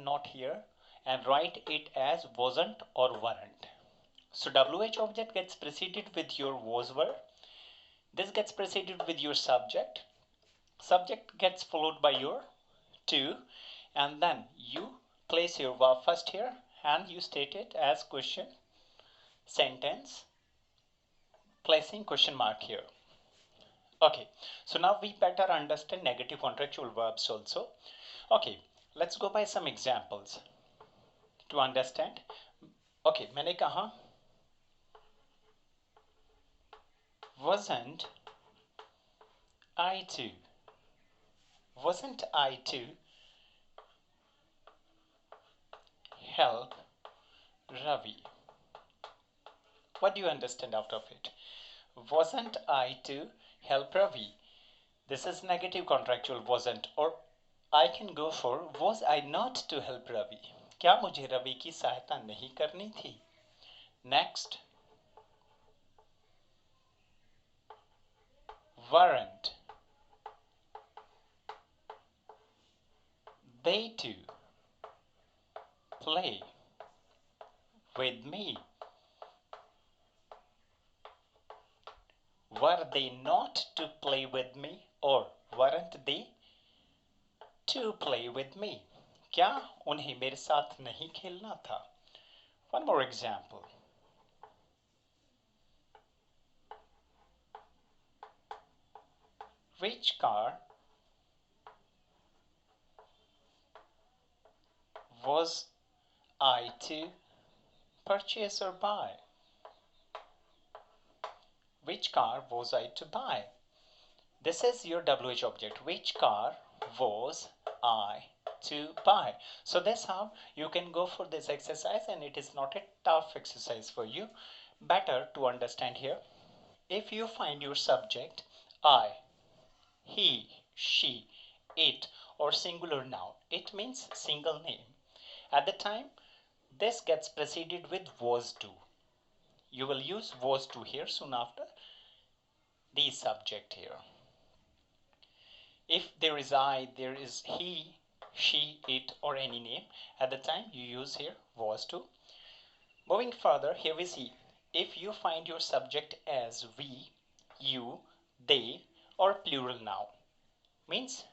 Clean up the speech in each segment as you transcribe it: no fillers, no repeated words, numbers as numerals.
not here and write it as wasn't or weren't. So WH object gets preceded with your was were. This gets preceded with your subject. Subject gets followed by your to, and then you place your verb first here and you state it as question, sentence, placing question mark here. Okay, so now we better understand negative contractual verbs also. Okay, let's go by some examples to understand. Okay, मैंने कहा wasn't I to help Ravi? What do you understand out of it? Wasn't I to help Ravi? This is negative contractual wasn't, or I can go for was I not to help Ravi? क्या मुझे रवि की सहायता नहीं करनी थी? Next, weren't they to play with me? Were they not to play with me, or weren't they to play with me? क्या उन्हें मेरे साथ नहीं खेलना था? One more example. Which car was I to purchase or buy? Which car was I to buy? This is your WH object. Which car was I to buy? So that's how you can go for this exercise, and it is not a tough exercise for you. Better to understand here. If you find your subject I, he, she, it, or singular noun, it means single name. At the time, this gets preceded with was to. You will use was to here soon after the subject here. If there is I, there is he, she, it, or any name, at the time you use here was to. Moving further, here we see if you find your subject as we, you, they, or plural noun, means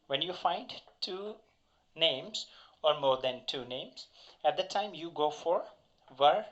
when you find two names or more than two names, at the time you go for were